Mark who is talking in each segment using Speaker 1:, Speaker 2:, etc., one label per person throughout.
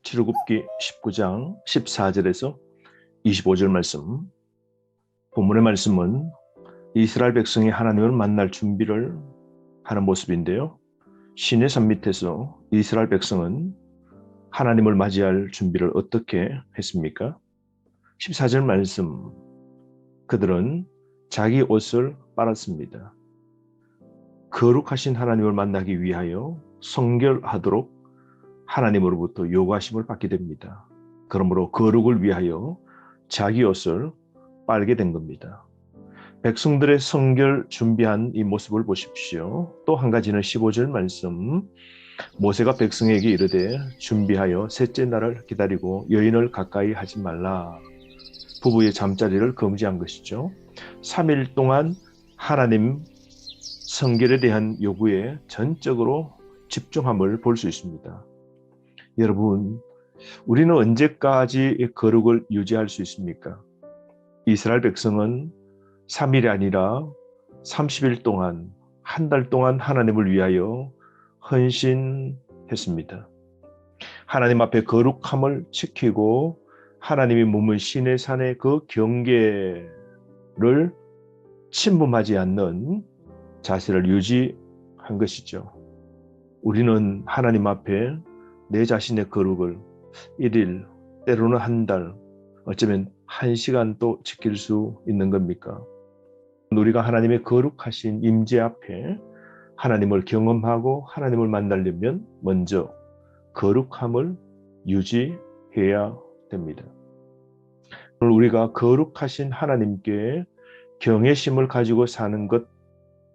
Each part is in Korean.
Speaker 1: 출애굽기 19장 14절에서 25절 말씀. 본문의 말씀은 이스라엘 백성이 하나님을 만날 준비를 하는 모습인데요. 시내 산 밑에서 이스라엘 백성은 하나님을 맞이할 준비를 어떻게 했습니까? 14절 말씀. 그들은 자기 옷을 빨았습니다. 거룩하신 하나님을 만나기 위하여 성결하도록 하나님으로부터 요구하심을 받게 됩니다. 그러므로 거룩을 위하여 자기 옷을 빨게 된 겁니다. 백성들의 성결 준비한 이 모습을 보십시오. 또 한 가지는 15절 말씀. 모세가 백성에게 이르되 준비하여 셋째 날을 기다리고 여인을 가까이 하지 말라. 부부의 잠자리를 금지한 것이죠. 3일 동안 하나님 성결에 대한 요구에 전적으로 집중함을 볼 수 있습니다. 여러분, 우리는 언제까지 거룩을 유지할 수 있습니까? 이스라엘 백성은 3일이 아니라 30일 동안, 한 달 동안 하나님을 위하여 헌신했습니다. 하나님 앞에 거룩함을 지키고 하나님이 머문 시내 산의 그 경계를 침범하지 않는 자세를 유지한 것이죠. 우리는 하나님 앞에 내 자신의 거룩을 1일, 때로는 한 달, 어쩌면 1시간도 지킬 수 있는 겁니까? 우리가 하나님의 거룩하신 임재 앞에 하나님을 경험하고 하나님을 만나려면 먼저 거룩함을 유지해야 됩니다. 우리가 거룩하신 하나님께 경외심을 가지고 사는 것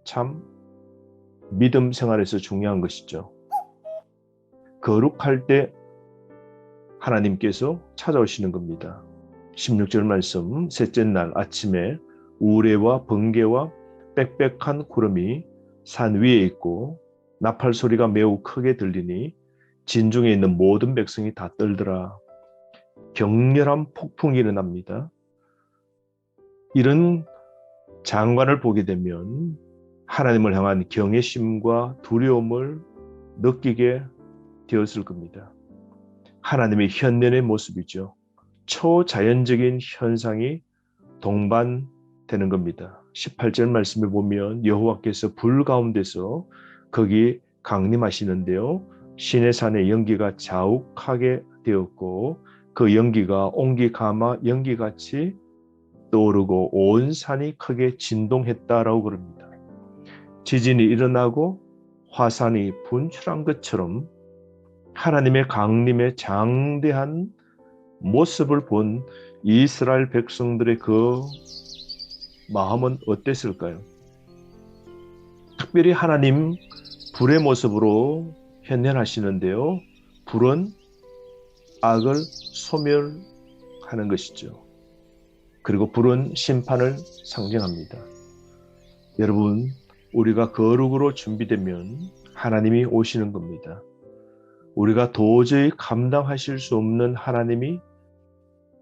Speaker 1: 참 믿음 생활에서 중요한 것이죠. 거룩할 때 하나님께서 찾아오시는 겁니다. 16절 말씀, 셋째 날 아침에 우레와 번개와 빽빽한 구름이 산 위에 있고 나팔 소리가 매우 크게 들리니 진중에 있는 모든 백성이 다 떨더라. 격렬한 폭풍이 일어납니다. 이런 장관을 보게 되면 하나님을 향한 경외심과 두려움을 느끼게 되었을 겁니다. 하나님의 현면의 모습이죠. 초자연적인 현상이 동반되는 겁니다. 18절 말씀에 보면 여호와께서 불 가운데서 거기 강림하시는데요. 시내산의 연기가 자욱하게 되었고 그 연기가 옹기 가마 연기같이 떠오르고 온 산이 크게 진동했다라고 그럽니다. 지진이 일어나고 화산이 분출한 것처럼 하나님의 강림의 장대한 모습을 본 이스라엘 백성들의 그 마음은 어땠을까요? 특별히 하나님 불의 모습으로 현현하시는데요. 불은 악을 소멸하는 것이죠. 그리고 불은 심판을 상징합니다. 여러분, 우리가 거룩으로 준비되면 하나님이 오시는 겁니다. 우리가 도저히 감당하실 수 없는 하나님이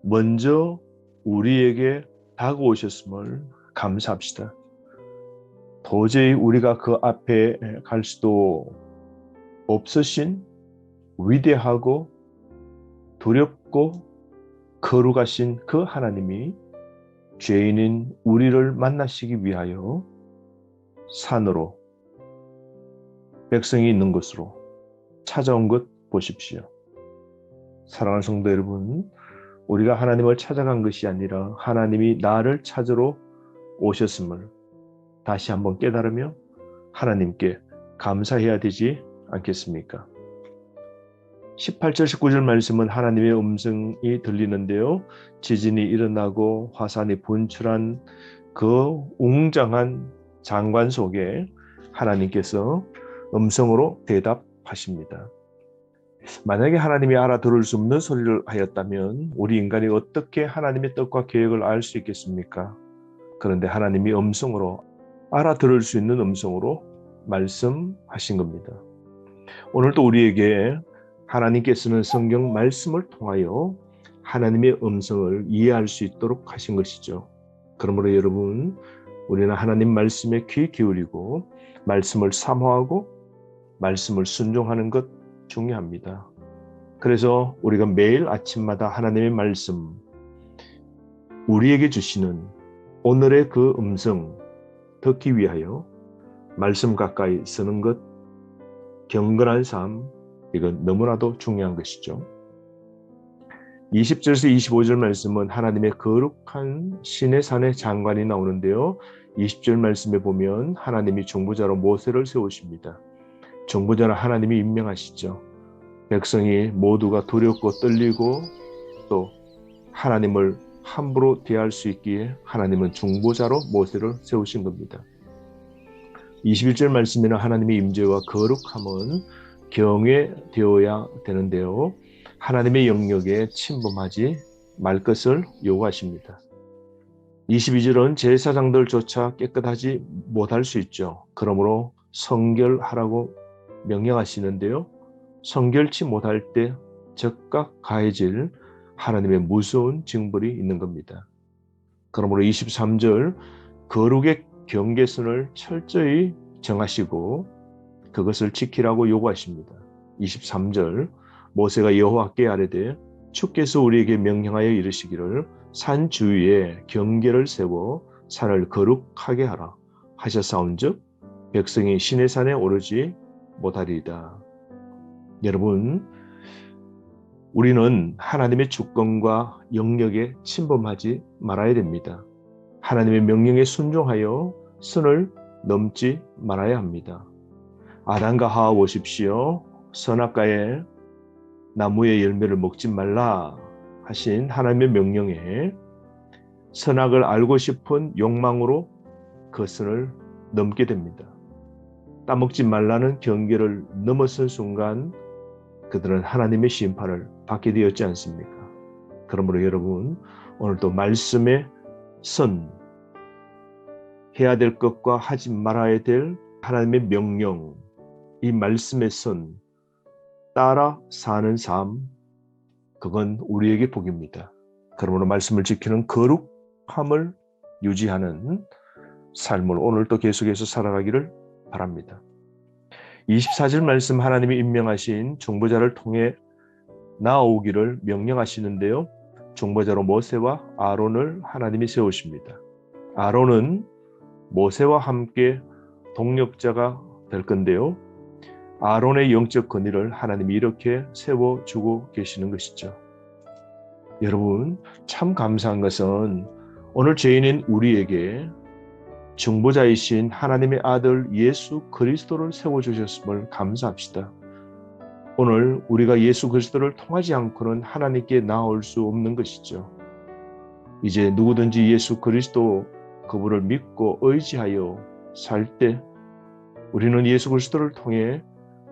Speaker 1: 먼저 우리에게 다가오셨음을 감사합시다. 도저히 우리가 그 앞에 갈 수도 없으신 위대하고 두렵고 거룩하신 그 하나님이 죄인인 우리를 만나시기 위하여 산으로 백성이 있는 곳으로 찾아온 것 보십시오. 사랑하는 성도 여러분, 우리가 하나님을 찾아간 것이 아니라 하나님이 나를 찾으러 오셨음을 다시 한번 깨달으며 하나님께 감사해야 되지 않겠습니까? 18절 19절 말씀은 하나님의 음성이 들리는데요. 지진이 일어나고 화산이 분출한 그 웅장한 장관 속에 하나님께서 음성으로 대답하십니다. 만약에 하나님이 알아들을 수 없는 소리를 하였다면 우리 인간이 어떻게 하나님의 뜻과 계획을 알 수 있겠습니까? 그런데 하나님이 음성으로 알아들을 수 있는 음성으로 말씀하신 겁니다. 오늘도 우리에게 하나님께서는 성경 말씀을 통하여 하나님의 음성을 이해할 수 있도록 하신 것이죠. 그러므로 여러분, 우리는 하나님 말씀에 귀 기울이고 말씀을 사모하고 말씀을 순종하는 것 중요합니다. 그래서 우리가 매일 아침마다 하나님의 말씀, 우리에게 주시는 오늘의 그 음성 듣기 위하여 말씀 가까이 서는 것, 경건한 삶, 이건 너무나도 중요한 것이죠. 20절에서 25절 말씀은 하나님의 거룩한 신의 산의 장관이 나오는데요. 20절 말씀에 보면 하나님이 중보자로 모세를 세우십니다. 중보자는 하나님이 임명하시죠. 백성이 모두가 두렵고 떨리고 또 하나님을 함부로 대할 수 있기에 하나님은 중보자로 모세를 세우신 겁니다. 21절 말씀에는 하나님의 임재와 거룩함은 경외되어야 되는데요. 하나님의 영역에 침범하지 말 것을 요구하십니다. 22절은 제사장들조차 깨끗하지 못할 수 있죠. 그러므로 성결하라고 명령하시는데요. 성결치 못할 때 즉각 가해질 하나님의 무서운 징벌이 있는 겁니다. 그러므로 23절 거룩의 경계선을 철저히 정하시고 그것을 지키라고 요구하십니다. 23절 모세가 여호와께 아뢰되 주께서 우리에게 명령하여 이르시기를 산 주위에 경계를 세워 산을 거룩하게 하라 하셨사온즉 백성이 시내 산에 오르지 못하리이다. 여러분, 우리는 하나님의 주권과 영역에 침범하지 말아야 됩니다. 하나님의 명령에 순종하여 선을 넘지 말아야 합니다. 아담과 하와 보십시오. 선악과의 나무의 열매를 먹지 말라 하신 하나님의 명령에 선악을 알고 싶은 욕망으로 그 선을 넘게 됩니다. 따먹지 말라는 경계를 넘어선 순간 그들은 하나님의 심판을 받게 되었지 않습니까? 그러므로 여러분, 오늘도 말씀의 선, 해야 될 것과 하지 말아야 될 하나님의 명령, 이 말씀의 선 따라 사는 삶, 그건 우리에게 복입니다. 그러므로 말씀을 지키는 거룩함을 유지하는 삶을 오늘도 계속해서 살아가기를 바랍니다. 24절 말씀 하나님이 임명하신 중보자를 통해 나오기를 명령하시는데요. 중보자로 모세와 아론을 하나님이 세우십니다. 아론은 모세와 함께 동력자가 될 건데요. 아론의 영적 권위를 하나님이 이렇게 세워주고 계시는 것이죠. 여러분, 참 감사한 것은 오늘 죄인인 우리에게 중보자이신 하나님의 아들 예수 그리스도를 세워주셨음을 감사합시다. 오늘 우리가 예수 그리스도를 통하지 않고는 하나님께 나올 수 없는 것이죠. 이제 누구든지 예수 그리스도 그분을 믿고 의지하여 살 때 우리는 예수 그리스도를 통해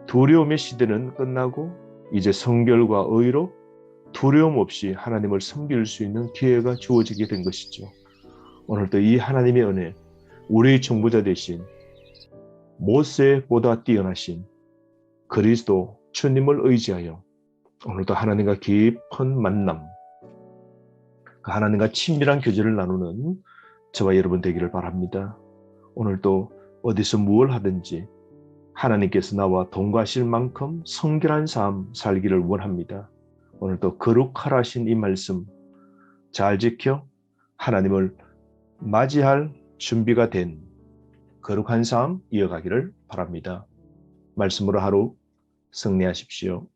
Speaker 1: 두려움의 시대는 끝나고 이제 성결과 의로 두려움 없이 하나님을 섬길 수 있는 기회가 주어지게 된 것이죠. 오늘도 이 하나님의 은혜, 우리의 중보자 되신 모세보다 뛰어나신 그리스도 주님을 의지하여 오늘도 하나님과 깊은 만남, 그 하나님과 친밀한 교제를 나누는 저와 여러분 되기를 바랍니다. 오늘도 어디서 무엇을 하든지 하나님께서 나와 동거하실 만큼 성결한 삶 살기를 원합니다. 오늘도 거룩하라 하신 이 말씀 잘 지켜 하나님을 맞이할 준비가 된 거룩한 삶 이어가기를 바랍니다. 말씀으로 하루 승리하십시오.